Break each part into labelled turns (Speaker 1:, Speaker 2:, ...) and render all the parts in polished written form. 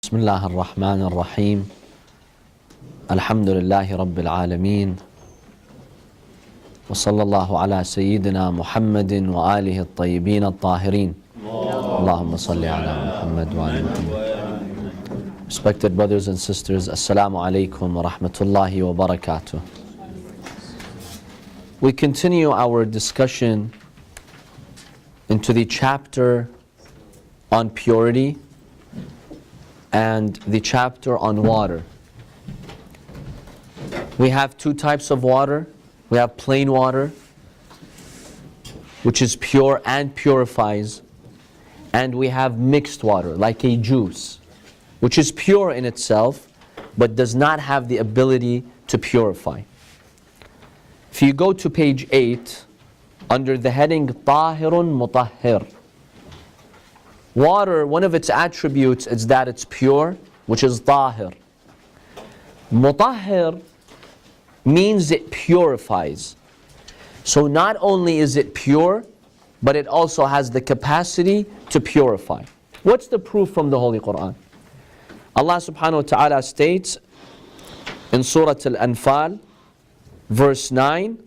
Speaker 1: بسم الله الرحمن الرحيم الحمد لله رب العالمين وصلى الله على سيدنا محمد وآله الطيبين الطاهرين اللهم صل على محمد وآل محمد. Respected brothers and sisters, Assalamu alaikum wa rahmatullahi wa barakatuh. We continue our discussion into the chapter on purity and the chapter on water. We have two types of water. We have plain water, which is pure and purifies, and we have mixed water, like a juice, which is pure in itself, but does not have the ability to purify. If you go to page 8, under the heading طاهر مطهر, water, one of its attributes is that it's pure, which is طاهر. مطهر means it purifies. So not only is it pure, but it also has the capacity to purify. What's the proof from the Holy Quran? Allah subhanahu wa ta'ala states in Surah Al-Anfal, verse 9,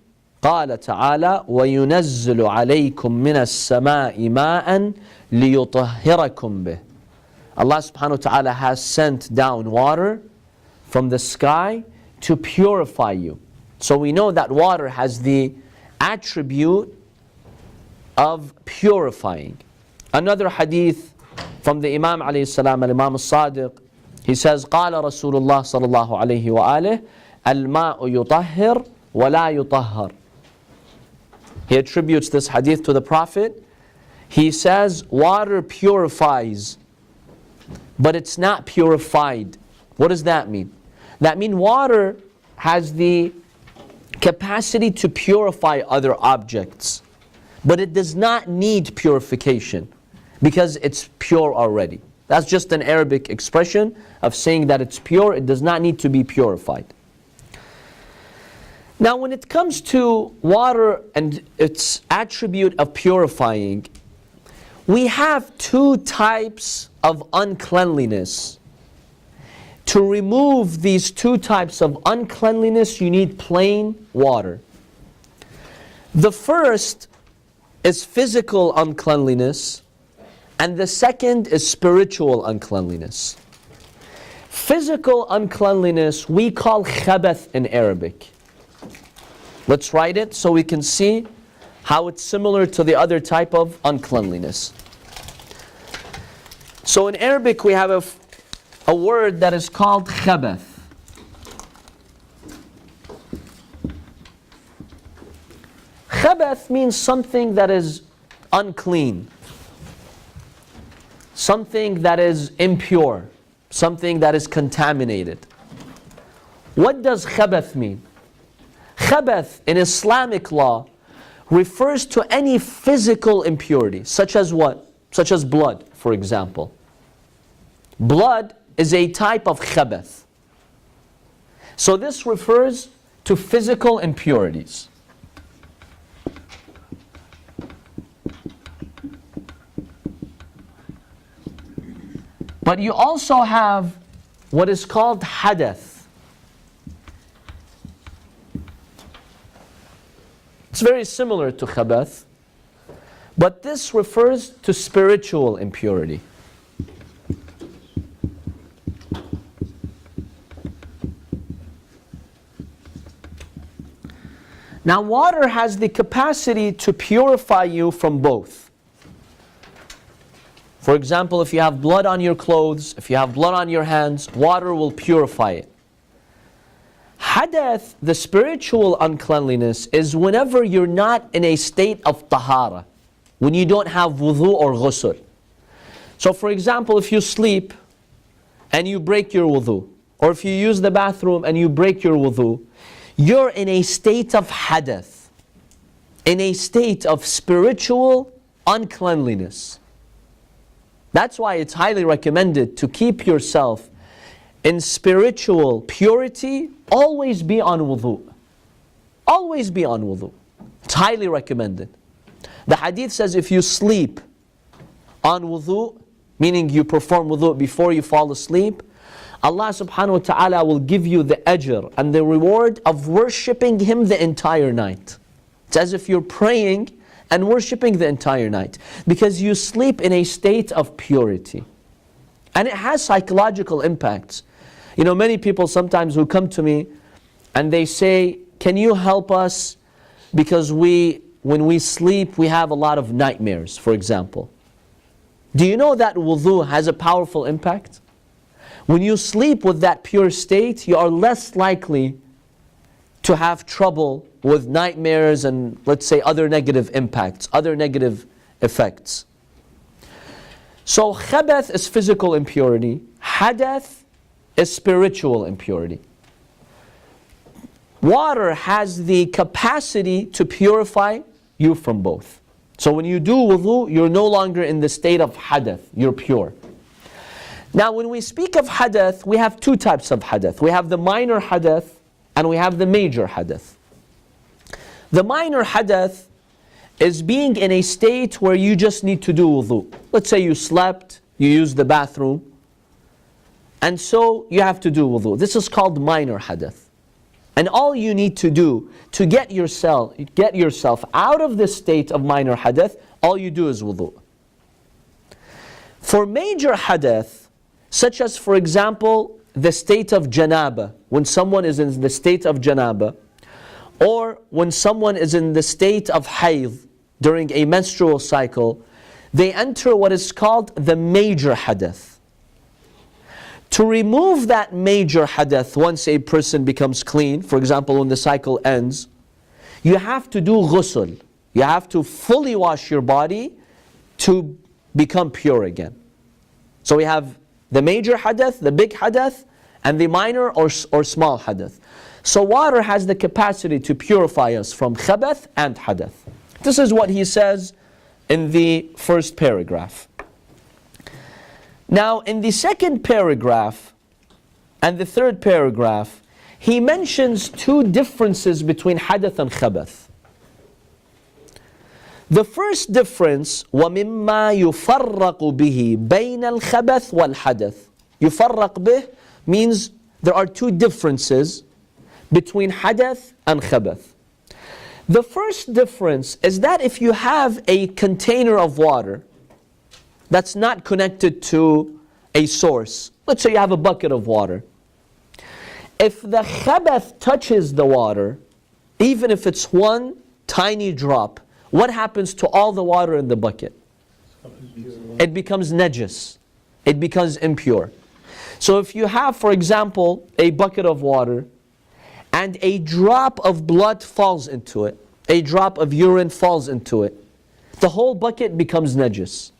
Speaker 1: قال تعالى وينزل عليكم من السماء ماء ليطهركم به. Allah subhanahu wa ta'ala has sent down water from the sky to purify you. So we know that water has the attribute of purifying. Another hadith from the Imam alayhi salam, Imam al-Sadiq, he says قال رسول الله صلى الله عليه وآله الماء يطهر ولا يطهر. He attributes this hadith to the Prophet. He says water purifies, but it's not purified. What does that mean? That means water has the capacity to purify other objects, but it does not need purification because it's pure already. That's just an Arabic expression of saying that it's pure. It does not need to be purified. Now when it comes to water and its attribute of purifying, we have two types of uncleanliness. To remove these two types of uncleanliness, you need plain water. The first is physical uncleanliness, and the second is spiritual uncleanliness. Physical uncleanliness we call khabath in Arabic. Let's write it so we can see how it's similar to the other type of uncleanliness. So in Arabic we have a word that is called khabath. Khabath means something that is unclean, something that is impure, something that is contaminated. What does khabath mean? Khabath in Islamic law refers to any physical impurity, such as what? Such as blood, for example. Blood is a type of khabath. So this refers to physical impurities. But you also have what is called hadath. It's very similar to khabath, but this refers to spiritual impurity. Now water has the capacity to purify you from both. For example, if you have blood on your clothes, if you have blood on your hands, water will purify it. Hadath, the spiritual uncleanliness, is whenever you're not in a state of tahara, when you don't have wudu or ghusl. So for example, if you sleep and you break your wudu, or if you use the bathroom and you break your wudu, you're in a state of hadath, in a state of spiritual uncleanliness. That's why it's highly recommended to keep yourself in spiritual purity. Always be on wudu. Always be on wudu. It's highly recommended. The hadith says if you sleep on wudu, meaning you perform wudu before you fall asleep, Allah subhanahu wa ta'ala will give you the ajr and the reward of worshipping Him the entire night. It's as if you're praying and worshipping the entire night, because you sleep in a state of purity. And it has psychological impacts. You know, many people sometimes who come to me and they say, can you help us because when we sleep we have a lot of nightmares, for example. Do you know that wudu has a powerful impact? When you sleep with that pure state, you are less likely to have trouble with nightmares and, let's say, other negative impacts, other negative effects. So khabath is physical impurity, hadath is spiritual impurity. Water has the capacity to purify you from both. So when you do wudu, you're no longer in the state of hadath, you're pure. Now when we speak of hadath, we have two types of hadath. We have the minor hadath and we have the major hadath. The minor hadath is being in a state where you just need to do wudu. Let's say you slept, you used the bathroom, and so you have to do wudu. This is called minor hadath. And all you need to do to get yourself out of this state of minor hadath, all you do is wudu. For major hadath, such as for example, the state of janaba, when someone is in the state of janaba, or when someone is in the state of hayd, during a menstrual cycle, they enter what is called the major hadath. To remove that major hadath once a person becomes clean, for example when the cycle ends, you have to do ghusl. You have to fully wash your body to become pure again. So we have the major hadath, the big hadath, and the minor or small hadath. So water has the capacity to purify us from khabath and hadath. This is what he says in the first paragraph. Now in the second paragraph and the third paragraph, he mentions two differences between hadath and khabath. The first difference, وَمِمَّا يُفَرَّقُ بِهِ بَيْنَ الْخَبَثِ وَالْحَدَثِ. يُفَرَّقْ بِهِ means there are two differences between hadath and khabath. The first difference is that if you have a container of water that's not connected to a source, let's say you have a bucket of water, if the khabath touches the water, even if it's one tiny drop, what happens to all the water in the bucket? It becomes najis. It becomes impure. So if you have, for example, a bucket of water and a drop of blood falls into it, a drop of urine falls into it, the whole bucket becomes najis.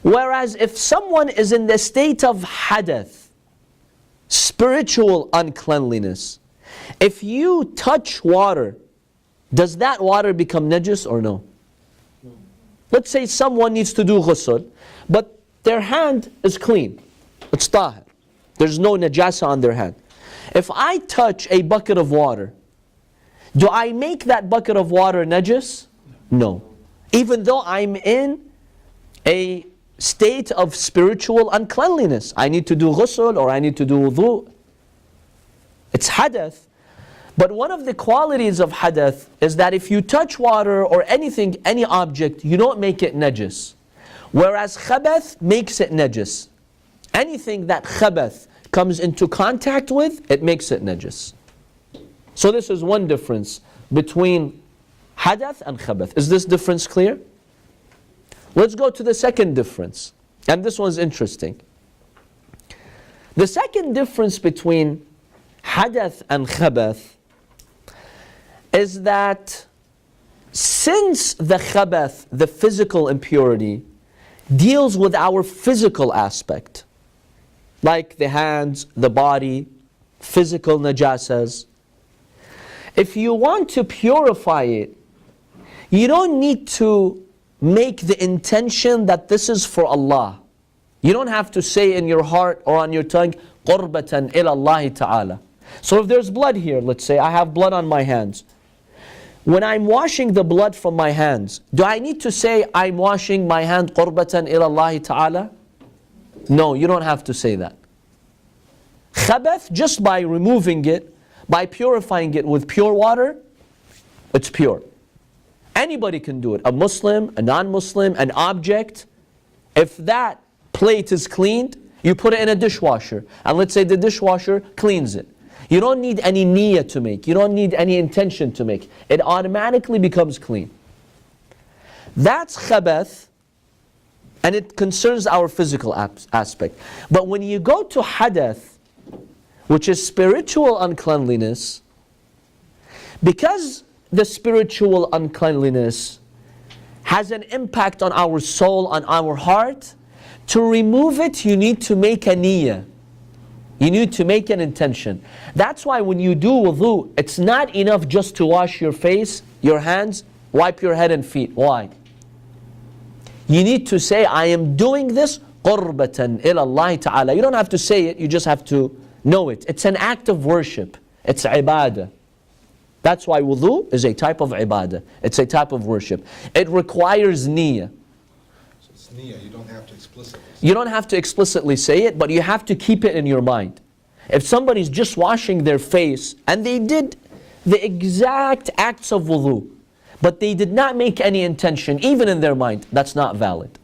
Speaker 1: Whereas if someone is in the state of hadath, spiritual uncleanliness, if you touch water, does that water become najis or no? Let's say someone needs to do ghusl, but their hand is clean. It's tahir. There's no najasa on their hand. If I touch a bucket of water, do I make that bucket of water najis? No. Even though I'm in a state of spiritual uncleanliness. I need to do ghusl or I need to do wudu. It's hadath. But one of the qualities of hadath is that if you touch water or anything, any object, you don't make it najis. Whereas khabath makes it najis. Anything that khabath comes into contact with, it makes it najis. So this is one difference between hadath and khabath. Is this difference clear? Let's go to the second difference. And this one's interesting. The second difference between hadath and khabath is that since the khabath, the physical impurity, deals with our physical aspect, like the hands, the body, physical najasas, if you want to purify it, you don't need to make the intention that this is for Allah. You don't have to say in your heart or on your tongue, قُرْبَةً إِلَى اللَّهِ تَعَالَى. So if there's blood here, let's say I have blood on my hands, when I'm washing the blood from my hands, do I need to say I'm washing my hand qurbatan ila Allah ta'ala? No, you don't have to say that. Khabath, just by removing it, by purifying it with pure water, it's pure. Anybody can do it. A Muslim, a non-Muslim, an object. If that plate is cleaned, you put it in a dishwasher. And let's say the dishwasher cleans it. You don't need any niyyah to make. You don't need any intention to make. It automatically becomes clean. That's khabath, and it concerns our physical aspect. But when you go to hadath, which is spiritual uncleanliness, because the spiritual uncleanliness has an impact on our soul, on our heart, to remove it, you need to make a niyyah. You need to make an intention. That's why when you do wudu, it's not enough just to wash your face, your hands, wipe your head and feet. Why? You need to say, I am doing this qurbatan ila Allah ta'ala. You don't have to say it, you just have to know it. It's an act of worship. It's ibadah. That's why wudu is a type of ibadah. It's a type of worship. It requires niyyah.
Speaker 2: So it's niyyah, you don't have to explicitly say it.
Speaker 1: You don't have to explicitly say it, but you have to keep it in your mind. If somebody's just washing their face and they did the exact acts of wudu, but they did not make any intention, even in their mind, that's not valid.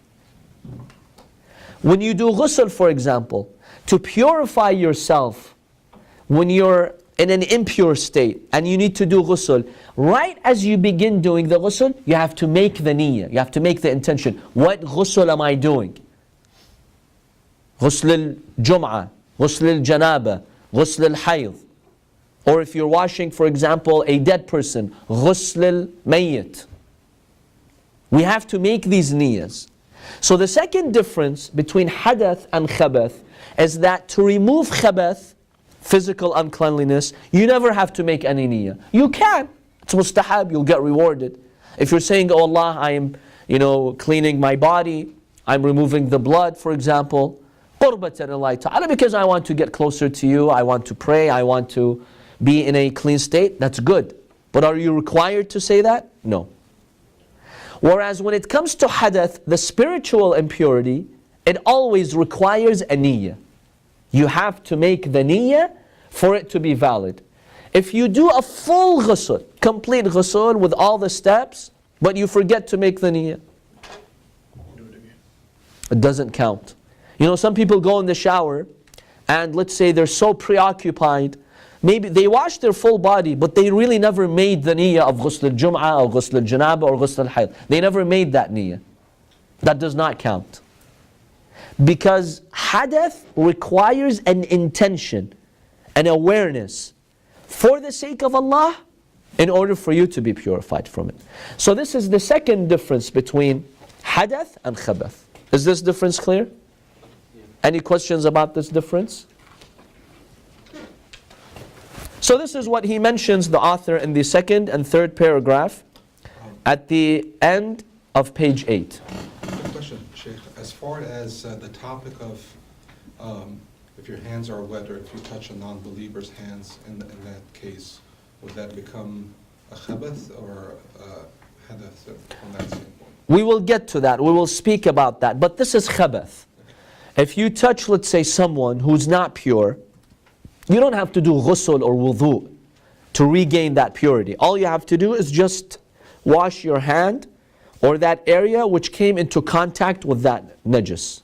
Speaker 1: When you do ghusl, for example, to purify yourself, when you're in an impure state and you need to do ghusl, right as you begin doing the ghusl, you have to make the niyyah, you have to make the intention. What ghusl am I doing? Ghusl al-Jum'ah, Ghusl al-Janaba, Ghusl al-Hayd. Or if you're washing, for example, a dead person, Ghusl al-Mayyit. We have to make these niyyahs. So the second difference between hadath and khabath is that to remove khabath, physical uncleanliness, you never have to make any niyyah. You can. It's mustahab, you'll get rewarded. If you're saying, oh Allah, I am, cleaning my body, I'm removing the blood, for example, qurbatan Allah ta'ala, because I want to get closer to you, I want to pray, I want to be in a clean state, that's good. But are you required to say that? No. Whereas when it comes to hadath, the spiritual impurity, it always requires a niyyah. You have to make the niyyah for it to be valid. If you do a full ghusl, complete ghusl with all the steps, but you forget to make the niyyah, it doesn't count. Some people go in the shower and let's say they're so preoccupied, maybe they wash their full body, but they really never made the niyyah of ghusl al-Jum'ah or ghusl al-Janaba or ghusl al-Hayd. They never made that niyyah. That does not count. Because hadath requires an intention, an awareness for the sake of Allah in order for you to be purified from it. So this is the second difference between hadath and khabath. Is this difference clear? Any questions about this difference? So this is what he mentions, the author, in the second and third paragraph at the end of page 8.
Speaker 2: Good question, Sheikh. As far as the topic of if your hands are wet or if you touch a non-believer's hands in that case, would that become a khabath or a hadath from that standpoint?
Speaker 1: We will get to that. We will speak about that. But this is khabath. If you touch, let's say, someone who's not pure, you don't have to do ghusl or wudu to regain that purity. All you have to do is just wash your hand or that area which came into contact with that najis.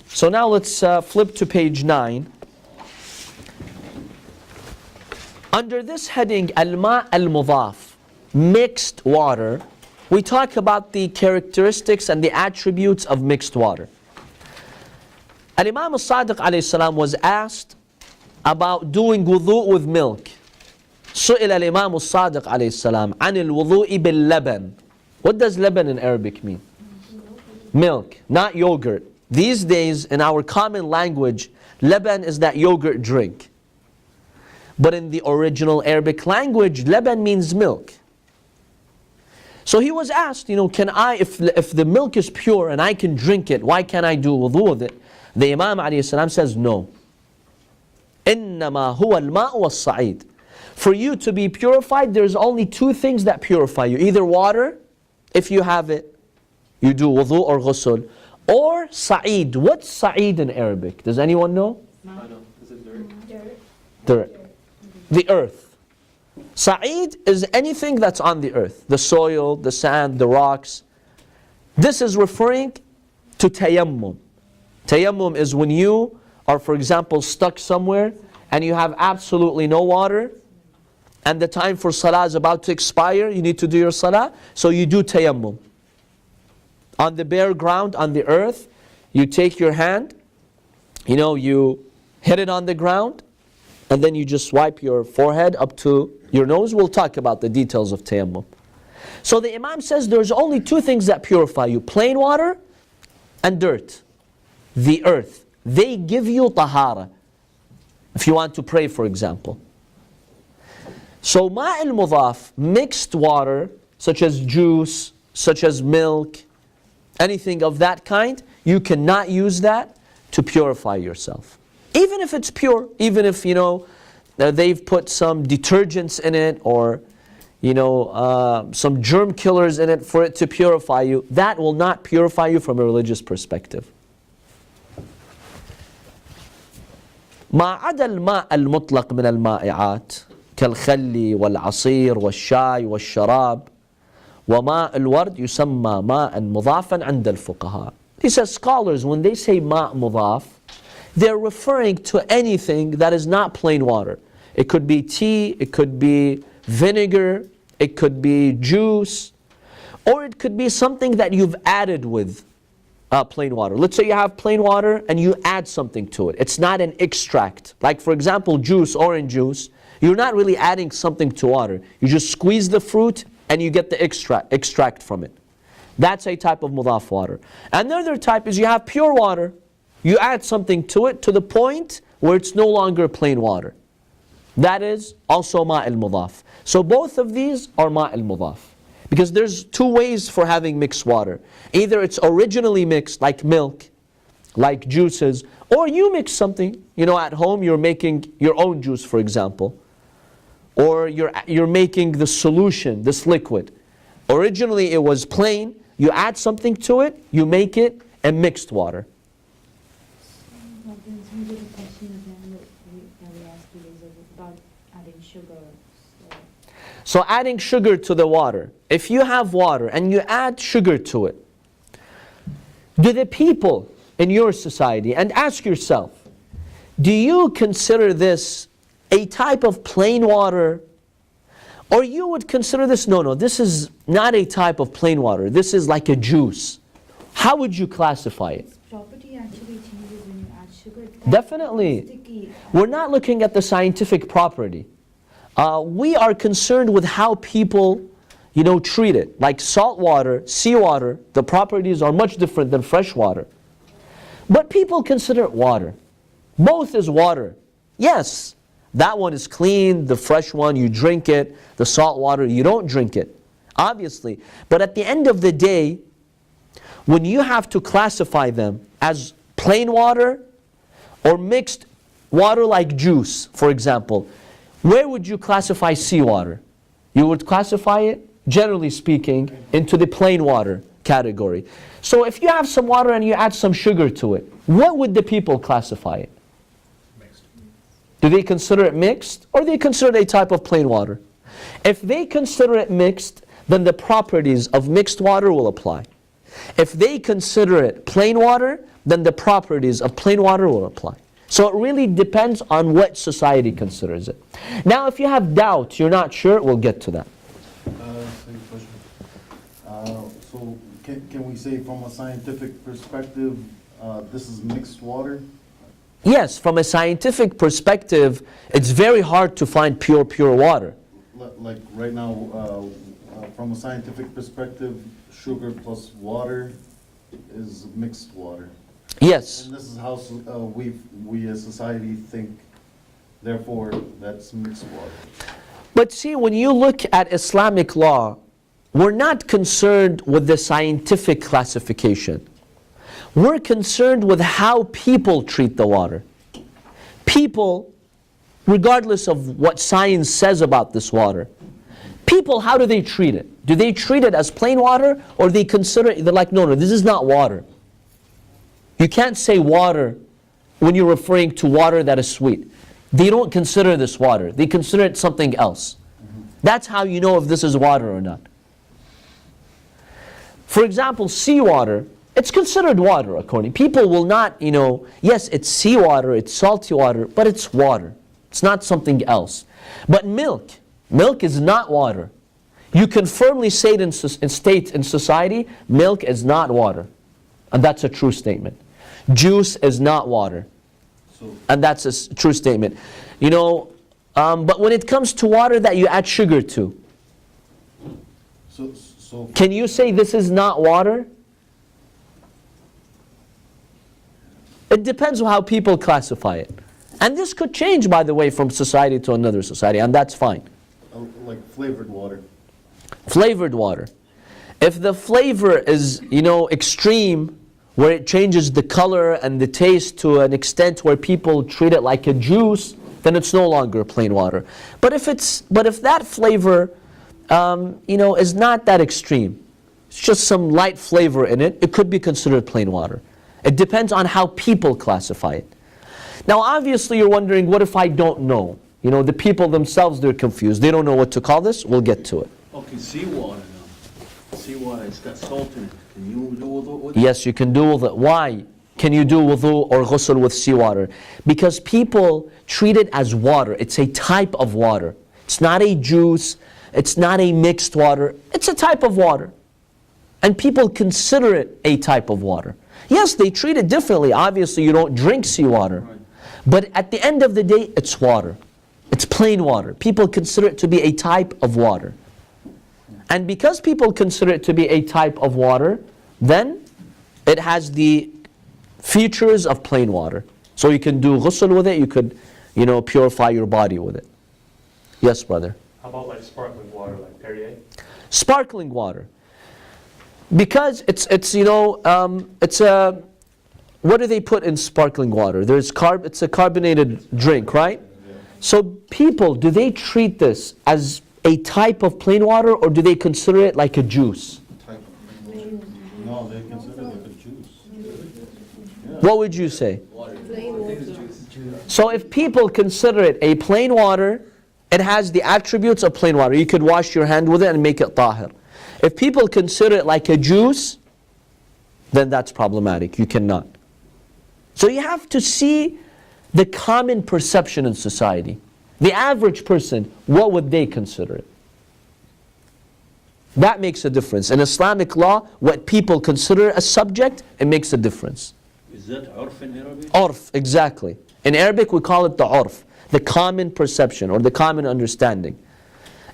Speaker 1: So now let's flip to page 9. Under this heading, al-ma al-mudaf, mixed water, we talk about the characteristics and the attributes of mixed water. Al-Imam al-Sadiq alayhi salam was asked about doing wudu with milk. سئل الإمام الصادق عليه السلام عن الوضوء باللبن. What does laban in Arabic mean? Milk, not yogurt. These days, in our common language, laban is that yogurt drink. But in the original Arabic language, laban means milk. So he was asked, can I, if the milk is pure and I can drink it, why can't I do wudu with it? The Imam alayhi salam says no. إنما هو الماء والصعيد. For you to be purified, there's only two things that purify you. Either water, if you have it, you do wudu or ghusl, or sa'id. What's sa'id in Arabic? Does anyone know?
Speaker 3: I know. Is it dirt?
Speaker 1: Dirt. The earth. Sa'id is anything that's on the earth. The soil, the sand, the rocks. This is referring to tayammum. Tayammum is when you are, for example, stuck somewhere and you have absolutely no water and the time for salah is about to expire, you need to do your salah, so you do tayammum. On the bare ground, on the earth, you take your hand, you hit it on the ground, and then you just wipe your forehead up to your nose. We'll talk about the details of tayammum. So the Imam says there's only two things that purify you, plain water and dirt, the earth. They give you tahara, if you want to pray, for example. So ma'il mudaf, mixed water, such as juice, such as milk, anything of that kind, you cannot use that to purify yourself. Even if it's pure, even if, they've put some detergents in it or, some germ killers in it for it to purify you, that will not purify you from a religious perspective. ما عدا الماء المطلق من المائعات كالخل والعصير والشاي والشراب وماء الورد يسمى ماء مضافا عند الفقهاء. He says scholars, when they say ماء مضاف, they're referring to anything that is not plain water. It could be tea, it could be vinegar, it could be juice, or it could be something that you've added with plain water. Let's say you have plain water and you add something to it. It's not an extract. Like for example, juice, orange juice, you're not really adding something to water. You just squeeze the fruit and you get the extract from it. That's a type of mudaf water. Another type is you have pure water. You add something to it to the point where it's no longer plain water. That is also ma'il mudaf. So both of these are ma'il mudaf. Because there's two ways for having mixed water. Either it's originally mixed like milk, like juices, or you mix something, at home you're making your own juice, for example. Or you're making the solution, this liquid. Originally it was plain, you add something to it, you make it a mixed water. So adding sugar to the water. If you have water and you add sugar to it, do the people in your society, and ask yourself, do you consider this a type of plain water? Or you would consider this, no, this is not a type of plain water. This is like a juice. How would you classify it?
Speaker 4: Property actually changes when you add sugar.
Speaker 1: Definitely.
Speaker 4: Sticky.
Speaker 1: We're not looking at the scientific property. We are concerned with how people, treat it. Like salt water, seawater, the properties are much different than fresh water. But people consider it water. Both is water. Yes, that one is clean, the fresh one, you drink it. The salt water, you don't drink it, obviously. But at the end of the day, when you have to classify them as plain water or mixed water like juice, for example, where would you classify seawater? You would classify it, generally speaking, into the plain water category. So if you have some water and you add some sugar to it, what would the people classify it?
Speaker 2: Mixed.
Speaker 1: Do they consider it mixed, or do they consider it a type of plain water? If they consider it mixed, then the properties of mixed water will apply. If they consider it plain water, then the properties of plain water will apply. So it really depends on what society considers it. Now if you have doubts, you're not sure, we'll get to that.
Speaker 5: Same question. So can we say from a scientific perspective, this is mixed water?
Speaker 1: Yes, from a scientific perspective, it's very hard to find pure water.
Speaker 5: Like right now, from a scientific perspective, sugar plus water is mixed water.
Speaker 1: Yes.
Speaker 5: And this is how we as society think, therefore that's mixed water.
Speaker 1: But see, when you look at Islamic law, we're not concerned with the scientific classification. We're concerned with how people treat the water. People regardless of what science says about this water, people, how do they treat it? Do they treat it as plain water, or they consider it, they're like, no, this is not water. You can't say water when you're referring to water that is sweet. They don't consider this water. They consider it something else. That's how you know if this is water or not. For example, seawater, it's considered water according. People will not, yes, it's seawater, it's salty water, but it's water. It's not something else. But milk is not water. You can firmly say it in society, milk is not water. And that's a true statement. Juice is not water. And that's a true statement. But when it comes to water that you add sugar to, can you say this is not water? It depends on how people classify it. And this could change, by the way, from society to another society, and that's fine.
Speaker 5: Like flavored water.
Speaker 1: Flavored water. If the flavor is, extreme, where it changes the color and the taste to an extent where people treat it like a juice, then it's no longer plain water. But if that flavor, is not that extreme, it's just some light flavor in it, it could be considered plain water. It depends on how people classify it. Now, obviously, you're wondering, what if I don't know? The people themselves, they're confused. They don't know what to call this. We'll get to it.
Speaker 6: Okay, seawater now. Seawater, it's got salt in it. Can you do wudu with it?
Speaker 1: Yes, you can do wudu. Why can you do wudu or ghusl with seawater? Because people treat it as water. It's a type of water. It's not a juice. It's not a mixed water. It's a type of water. And people consider it a type of water. Yes, they treat it differently. Obviously, you don't drink seawater.
Speaker 6: Right.
Speaker 1: But at the end of the day, it's water. It's plain water. People consider it to be a type of water. And because people consider it to be a type of water, then it has the features of plain water. So you can do ghusl with it, you could, purify your body with it. Yes, brother?
Speaker 3: How about like sparkling water, like Perrier?
Speaker 1: Sparkling water. Because it's what do they put in sparkling water? It's a carbonated drink, right? So people, do they treat this as a type of plain water, or do they consider it like a juice?
Speaker 5: No, they consider it like a juice.
Speaker 1: What would you say? So if people consider it a plain water, it has the attributes of plain water. You could wash your hand with it and make it tahir. If people consider it like a juice, then that's problematic. You cannot. So you have to see the common perception in society. The average person, what would they consider it? That makes a difference. In Islamic law, what people consider a subject, it makes a difference.
Speaker 6: Is that urf in Arabic?
Speaker 1: Urf, exactly. In Arabic, we call it the urf, the common perception or the common understanding.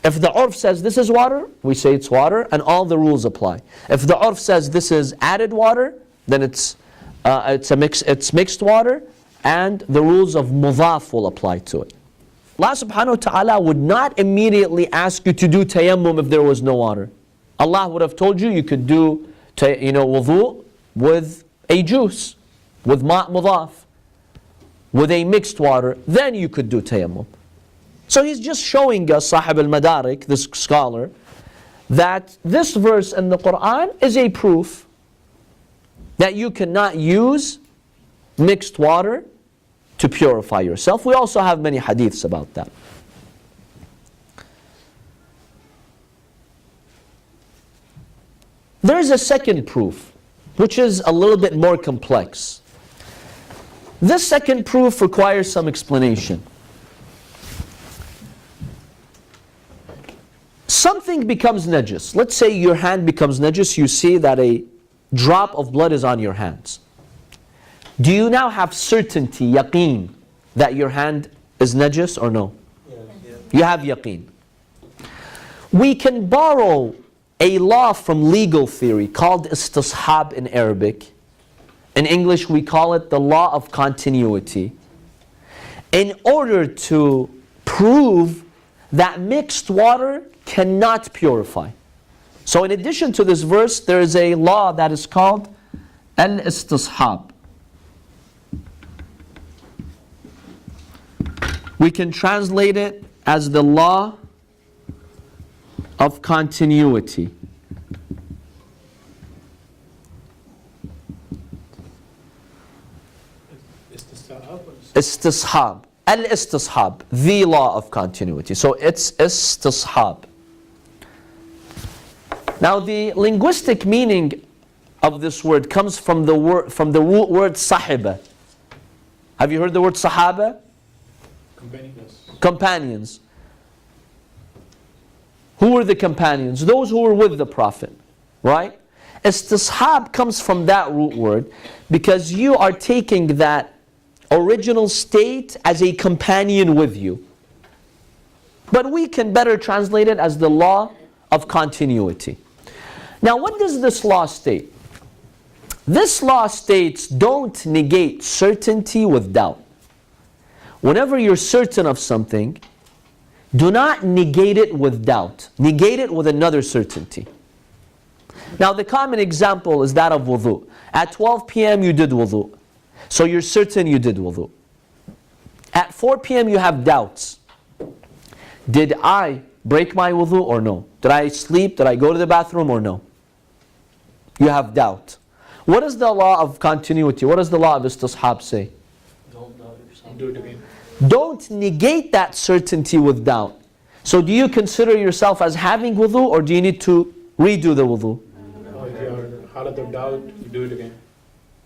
Speaker 1: If the urf says this is water, we say it's water, and all the rules apply. If the urf says this is added water, then it's mixed water, and the rules of mudaf will apply to it. Allah subhanahu wa ta'ala would not immediately ask you to do tayammum if there was no water. Allah would have told you you could do wudu with a juice, with ma' mudaf, with a mixed water, then you could do tayammum. So he's just showing us, Sahib al-Madarik, this scholar, that this verse in the Quran is a proof that you cannot use mixed water to purify yourself. We also have many hadiths about that. There is a second proof, which is a little bit more complex. This second proof requires some explanation. Something becomes najis. Let's say your hand becomes najis. You see that a drop of blood is on your hands. Do you now have certainty, yaqeen, that your hand is najis or no? You have yaqeen. We can borrow a law from legal theory called istishab in Arabic. In English we call it the law of continuity, in order to prove that mixed water cannot purify. So in addition to this verse, there is a law that is called al-istishab. We can translate it as the law of continuity. Istishab. Al-istishab, the law of continuity. So it's istishab. Now the linguistic meaning of this word comes from the root word sahiba. Have you heard the word sahaba? Companions. Who were the companions? Those who were with the Prophet, right? Istishab comes from that root word because you are taking that original state as a companion with you. But we can better translate it as the law of continuity. Now, what does this law state? This law states, don't negate certainty with doubt. Whenever you're certain of something, do not negate it with doubt. Negate it with another certainty. Now, the common example is that of wudu. At 12 p.m. you did wudu. So you're certain you did wudu. At 4 p.m. you have doubts. Did I break my wudu or no? Did I sleep? Did I go to the bathroom or no? You have doubt. What is the law of continuity? What does the law of istishab say?
Speaker 3: Don't do it again.
Speaker 1: Don't negate that certainty with doubt. So do you consider yourself as having wudu or do you need to redo the wudu?
Speaker 3: If you are in halat of doubt, you do it again.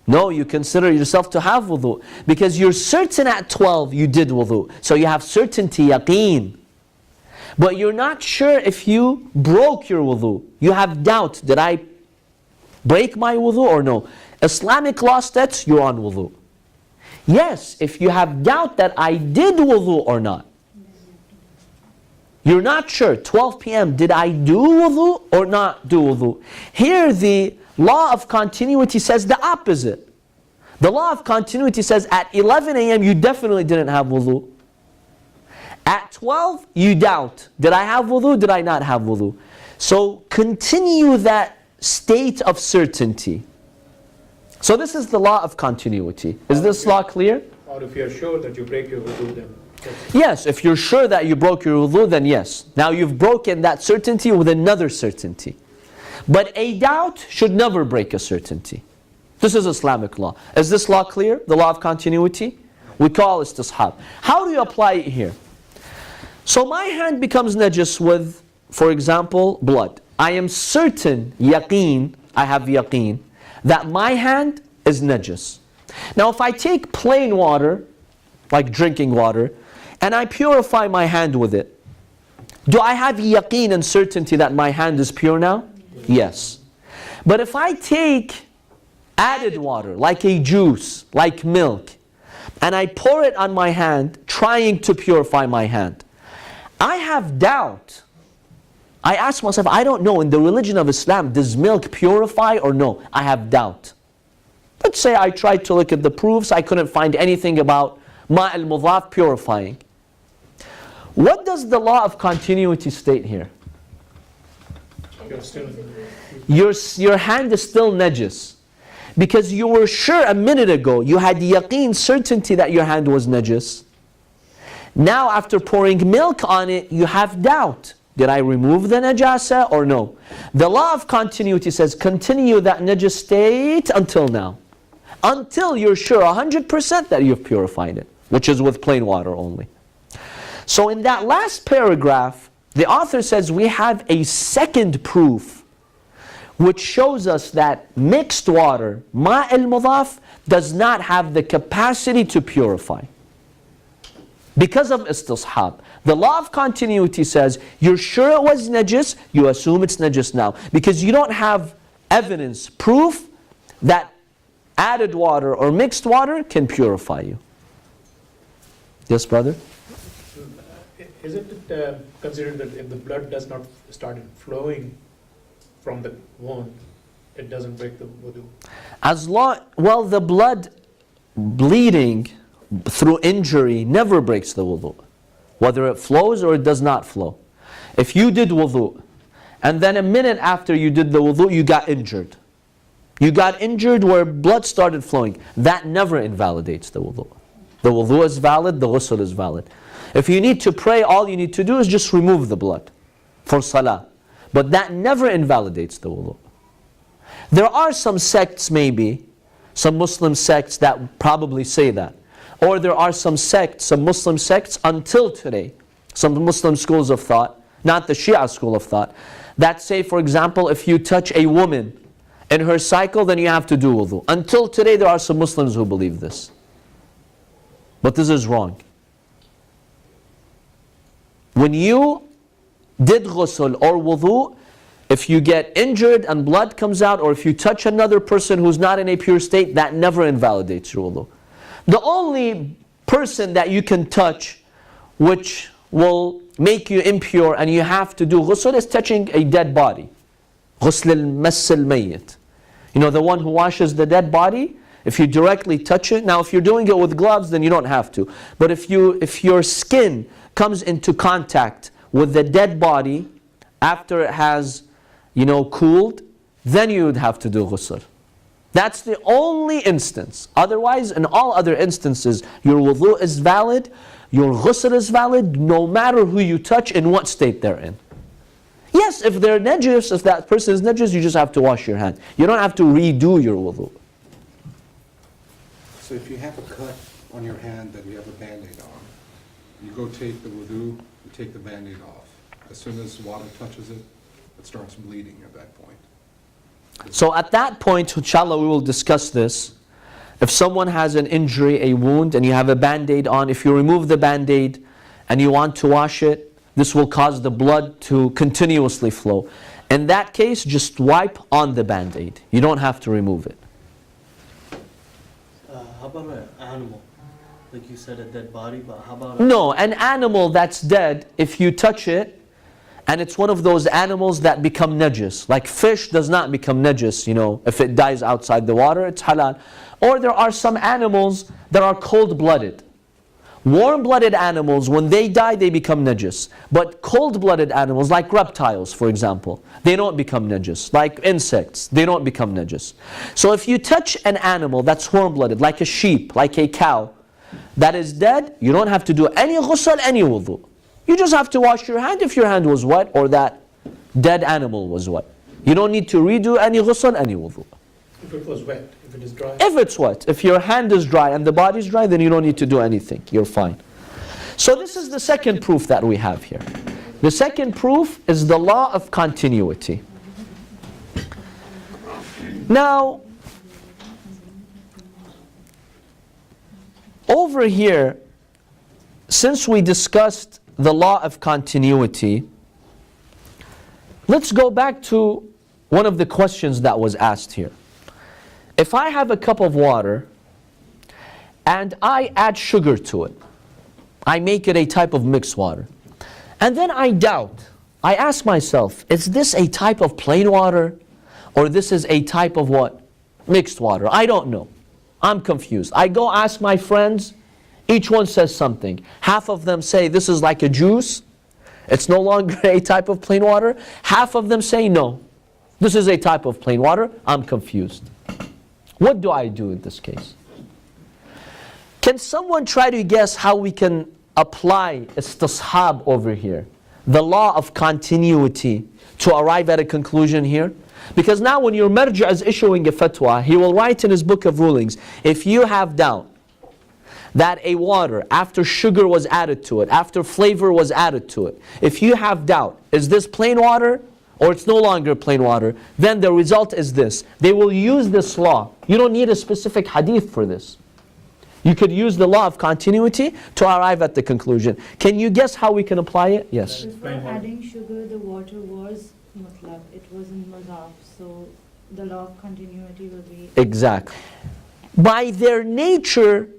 Speaker 1: No, you consider yourself to have wudu. Because you're certain at 12 you did wudu. So you have certainty, yaqeen. But you're not sure if you broke your wudu. You have doubt. Did I break my wudu or no? Islamic law states you're on wudu. Yes, if you have doubt that I did wudu or not. You're not sure. 12 p.m. did I do wudu or not do wudu? Here the law of continuity says the opposite. The law of continuity says at 11 a.m. you definitely didn't have wudu. At 12 you doubt. Did I have wudu? Did I not have wudu? So continue that state of certainty. So this is the law of continuity. Is this law clear?
Speaker 3: Or if you are sure that you break your wudu, then
Speaker 1: Yes, if you're sure that you broke your wudu, then yes. Now you've broken that certainty with another certainty. But a doubt should never break a certainty. This is Islamic law. Is this law clear? The law of continuity? We call istishab. How do you apply it here? So my hand becomes najis with, for example, blood. I am certain, yaqeen, I have yaqeen, that my hand is najis. Now if I take plain water, like drinking water, and I purify my hand with it, do I have yaqeen and certainty that my hand is pure now? Yes. But if I take added water, like a juice, like milk, and I pour it on my hand, trying to purify my hand, I have doubt. I ask myself, I don't know, in the religion of Islam, does milk purify or no? I have doubt. Let's say I tried to look at the proofs, I couldn't find anything about ma al-mudhaf purifying. What does the law of continuity state here?
Speaker 3: you're still
Speaker 1: Your hand is still najis. Because you were sure a minute ago, you had yaqeen, certainty that your hand was najis. Now after pouring milk on it, you have doubt. Did I remove the najasa or no? The law of continuity says continue that najis state until now. Until you're sure 100% that you've purified it, which is with plain water only. So in that last paragraph, the author says we have a second proof which shows us that mixed water, ma al-mudhaf, does not have the capacity to purify. Because of istishab. The law of continuity says, you're sure it was najis, you assume it's najis now. Because you don't have evidence, proof, that added water or mixed water can purify you. Yes, brother?
Speaker 3: Isn't it considered that if the blood does not start flowing from the wound, it doesn't break the wudu?
Speaker 1: Well, the blood bleeding through injury never breaks the wudu. Whether it flows or it does not flow. If you did wudu, and then a minute after you did the wudu, you got injured. You got injured where blood started flowing. That never invalidates the wudu. The wudu is valid, the ghusl is valid. If you need to pray, all you need to do is just remove the blood for salah. But that never invalidates the wudu. There are some sects maybe, some Muslim sects that probably say that. Or there are some sects, some Muslim sects until today, some Muslim schools of thought, not the Shia school of thought, that say, for example, if you touch a woman in her cycle, then you have to do wudu. Until today, there are some Muslims who believe this. But this is wrong. When you did ghusl or wudu, if you get injured and blood comes out, or if you touch another person who's not in a pure state, that never invalidates your wudu. The only person that you can touch which will make you impure and you have to do ghusl is touching a dead body. Ghusl al-mass al-mayyit. You know, the one who washes the dead body, if you directly touch it, now if you're doing it with gloves, then you don't have to. But if your skin comes into contact with the dead body after it has, cooled, then you would have to do ghusl. That's the only instance. Otherwise, in all other instances, your wudu is valid, your ghusl is valid, no matter who you touch, in what state they're in. Yes, if they're najis, if that person is najis, you just have to wash your hand. You don't have to redo your wudu.
Speaker 2: So if you have a cut on your hand that you have a Band-Aid on, you go take the wudu, you take the Band-Aid off. As soon as water touches it, it starts bleeding at that point.
Speaker 1: So at that point, inshallah, we will discuss this. If someone has an injury, a wound, and you have a Band-Aid on, if you remove the Band-Aid and you want to wash it, this will cause the blood to continuously flow. In that case, just wipe on the Band-Aid. You don't have to remove it.
Speaker 6: How about an animal? Like you said, a dead body, but how about
Speaker 1: No, an animal that's dead, if you touch it, and it's one of those animals that become najis. Like fish does not become najis, if it dies outside the water, it's halal. Or there are some animals that are cold-blooded. Warm-blooded animals, when they die, they become najis. But cold-blooded animals, like reptiles, for example, they don't become najis. Like insects, they don't become najis. So if you touch an animal that's warm-blooded, like a sheep, like a cow, that is dead, you don't have to do any ghusl, any wudu. You just have to wash your hand if your hand was wet or that dead animal was wet. You don't need to redo any ghusl, any wudu.
Speaker 3: If it was wet, if it is dry.
Speaker 1: If it's wet, if your hand is dry and the body is dry, then you don't need to do anything. You're fine. So this is the second proof that we have here. The second proof is the law of continuity. Now, over here, since we discussed the law of continuity, let's go back to one of the questions that was asked here. If I have a cup of water and I add sugar to it, I make it a type of mixed water, and then I doubt, I ask myself, is this a type of plain water or this is a type of what? Mixed water. I don't know. I'm confused. I go ask my friends, each one says something. Half of them say this is like a juice, it's no longer a type of plain water. Half of them say no, this is a type of plain water. I'm confused. What do I do in this case? Can someone try to guess how we can apply istishab over here, the law of continuity, to arrive at a conclusion here? Because now when your marja is issuing a fatwa, he will write in his book of rulings, if you have doubt that a water, after sugar was added to it, after flavor was added to it, if you have doubt, is this plain water or it's no longer plain water, then the result is this. They will use this law. You don't need a specific hadith for this. You could use the law of continuity to arrive at the conclusion. Can you guess how we can apply it? Yes.
Speaker 4: Before adding sugar, the water was mutlaq, it wasn't mazaf, so the law of continuity will be...
Speaker 1: Exactly. By their nature,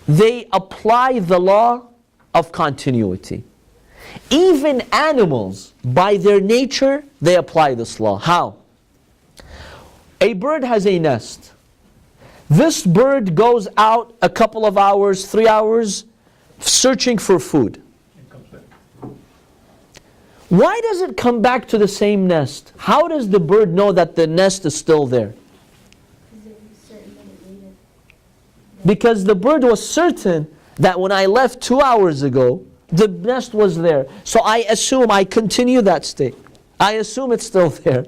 Speaker 1: they apply the law of continuity. Even animals, by their nature, they apply this law. How? A bird has a nest. This bird goes out a couple of hours, 3 hours, searching for food.
Speaker 3: It comes back.
Speaker 1: Why does it come back to the same nest? How does the bird know that the nest is still there?
Speaker 4: Is it certain that it ate it?
Speaker 1: Because the bird was certain that when I left 2 hours ago, the nest was there. So I assume I continue that state. I assume it's still there.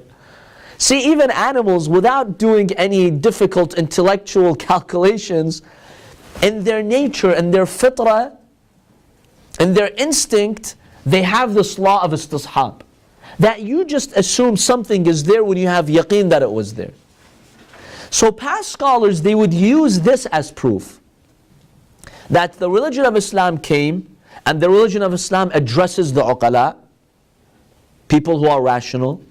Speaker 1: See, even animals, without doing any difficult intellectual calculations, in their nature and their fitrah, in their instinct, they have this law of istishab. That you just assume something is there when you have yaqeen that it was there. So past scholars, they would use this as proof that the religion of Islam came, and the religion of Islam addresses the uqala, people who are rational.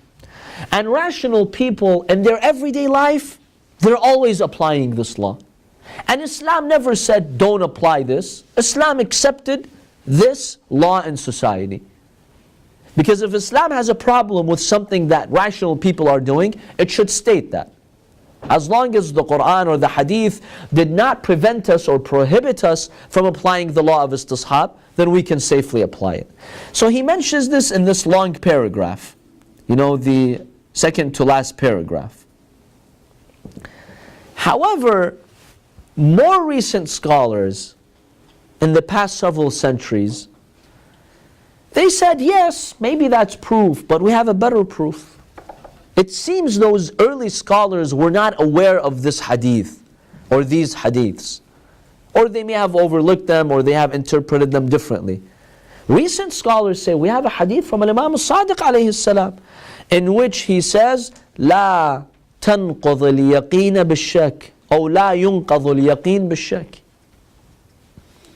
Speaker 1: And rational people in their everyday life, they're always applying this law. And Islam never said, don't apply this. Islam accepted this law in society. Because if Islam has a problem with something that rational people are doing, it should state that. As long as the Quran or the Hadith did not prevent us or prohibit us from applying the law of istishab, then we can safely apply it. So he mentions this in this long paragraph. You know, the second to last paragraph. However, more recent scholars in the past several centuries, they said, yes, maybe that's proof, but we have a better proof. It seems those early scholars were not aware of this hadith or these hadiths. Or they may have overlooked them or they have interpreted them differently. Recent scholars say, we have a hadith from Imam al-Sadiq alayhi salam, in which he says, لا تنقض اليقين بالشك أو لا ينقض اليقين بالشك.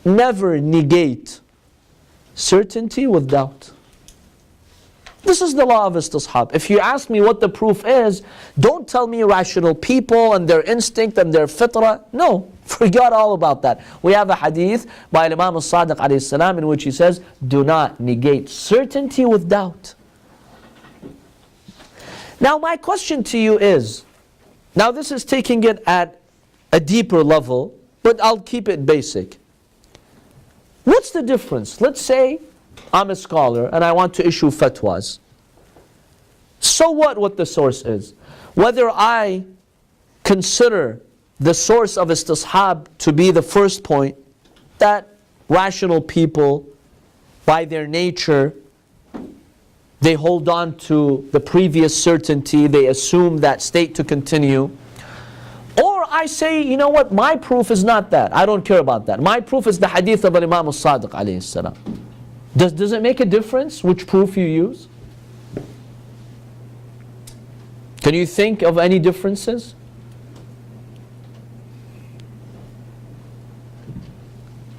Speaker 1: Never negate certainty with doubt. This is the law of istishab. If you ask me what the proof is, don't tell me rational people and their instinct and their fitrah. No, forget all about that. We have a hadith by Imam al-Sadiq alayhi salam in which he says, do not negate certainty with doubt. Now my question to you is, now this is taking it at a deeper level, but I'll keep it basic. What's the difference? Let's say I'm a scholar and I want to issue fatwas. So what the source is? Whether I consider the source of istishab to be the first point, that rational people, by their nature, they hold on to the previous certainty, they assume that state to continue. Or I say, you know what, my proof is not that. I don't care about that. My proof is the hadith of Imam al-Sadiq alayhi salam. Does it make a difference which proof you use? Can you think of any differences?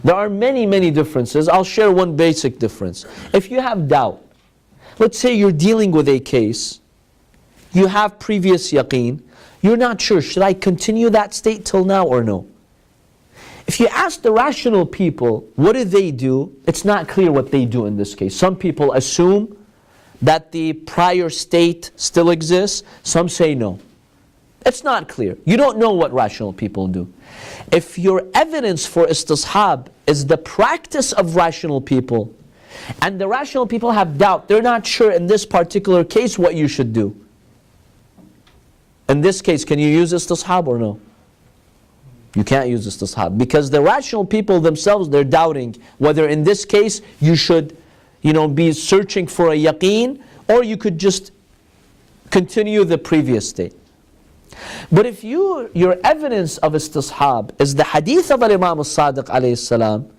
Speaker 1: There are many, many differences. I'll share one basic difference. If you have doubt, let's say you're dealing with a case, you have previous yaqeen, you're not sure, should I continue that state till now or no? If you ask the rational people, what do they do? It's not clear what they do in this case. Some people assume that the prior state still exists. Some say no. It's not clear. You don't know what rational people do. If your evidence for istishab is the practice of rational people, and the rational people have doubt, they're not sure in this particular case what you should do. In this case, can you use istishab or no? You can't use istishab. Because the rational people themselves, they're doubting whether in this case you should, be searching for a yaqeen, or you could just continue the previous state. But if your evidence of istishab is the hadith of Imam al-Sadiq alayhi salam,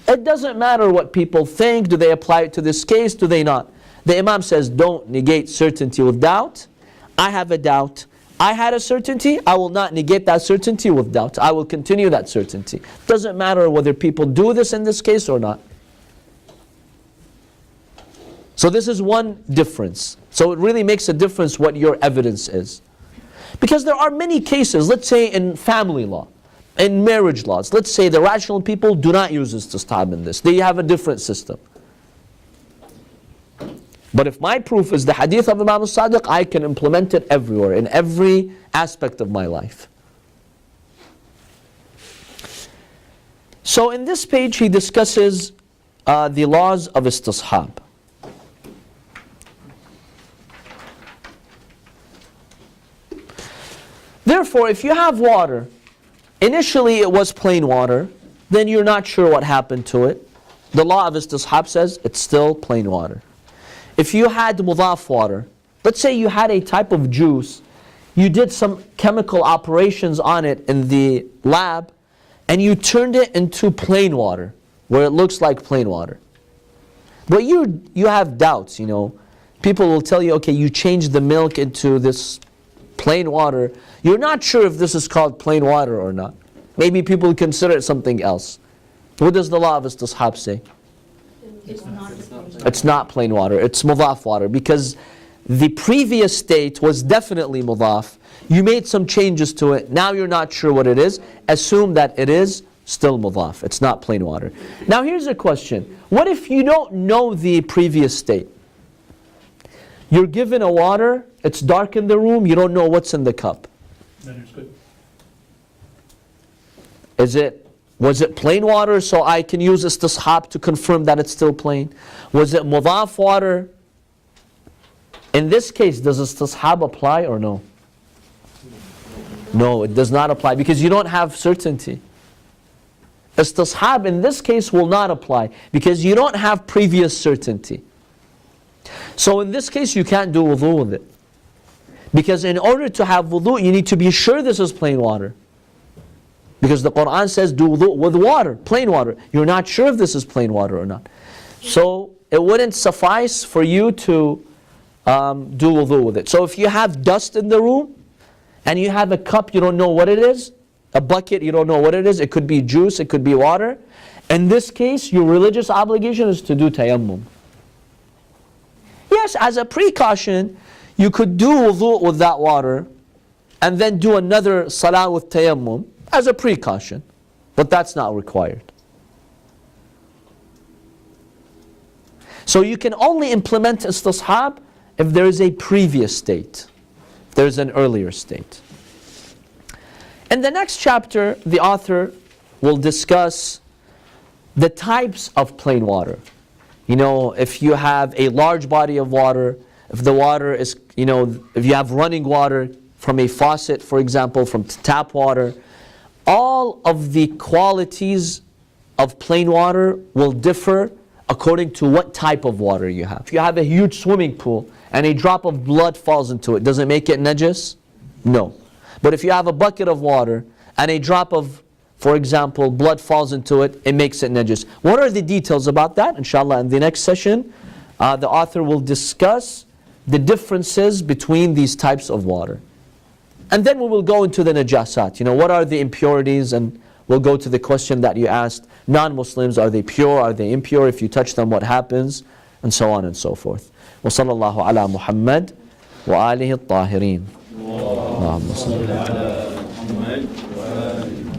Speaker 1: it doesn't matter what people think. Do they apply it to this case? Do they not? The Imam says, don't negate certainty with doubt. I have a doubt. I had a certainty. I will not negate that certainty with doubt. I will continue that certainty. Doesn't matter whether people do this in this case or not. So this is one difference. So it really makes a difference what your evidence is. Because there are many cases, let's say in family law, in marriage laws, let's say the rational people do not use istishab in this. They have a different system. But if my proof is the hadith of Imam al-Sadiq, I can implement it everywhere, in every aspect of my life. So in this page he discusses the laws of istishab. Therefore, if you have water initially it was plain water, then you're not sure what happened to it. The law of istishab says it's still plain water. If you had mudaf water, let's say you had a type of juice, you did some chemical operations on it in the lab, and you turned it into plain water, where it looks like plain water. But you have doubts, you know. People will tell you, okay, you changed the milk into this plain water. You're not sure if this is called plain water or not. Maybe people consider it something else. What does the law of istishab say?
Speaker 4: It's not.
Speaker 1: It's not plain water, it's mudaf water, because the previous state was definitely mudaf. You made some changes to it, now you're not sure what it is. Assume that it is still mudaf, it's not plain water. Now here's a question. What if you don't know the previous state? You're given a water, it's dark in the room, you don't know what's in the cup.
Speaker 3: Then it's good.
Speaker 1: Was it plain water, so I can use istishab to confirm that it's still plain? Was it mudaf water? In this case, does istishab apply or no? No, it does not apply, because you don't have certainty. Istishab in this case will not apply, because you don't have previous certainty. So in this case, you can't do wudu with it. Because in order to have wudu, you need to be sure this is plain water. Because the Quran says do wudu with water, plain water. You're not sure if this is plain water or not. So it wouldn't suffice for you to do wudu with it. So if you have dust in the room, and you have a cup, you don't know what it is, a bucket, you don't know what it is, it could be juice, it could be water. In this case, your religious obligation is to do tayammum. Yes, as a precaution, you could do wudu with that water, and then do another salah with tayammum, as a precaution, but that's not required. So you can only implement istishab if there is a previous state, if there is an earlier state. In the next chapter, the author will discuss the types of plain water. You know, if you have a large body of water, if the water is, you know, if you have running water from a faucet, for example, from tap water, all of the qualities of plain water will differ according to what type of water you have. If you have a huge swimming pool and a drop of blood falls into it, does it make it najis? No. But if you have a bucket of water and a drop of, for example, blood falls into it, it makes it najis. What are the details about that? Inshallah, in the next session, the author will discuss the differences between these types of water. And then we will go into the najasat. You know, what are the impurities? And we'll go to the question that you asked. Non-Muslims, are they pure? Are they impure? If you touch them, what happens? And so on and so forth. وصلى الله على محمد وآله الطاهرين. اللهم صل على محمد وآله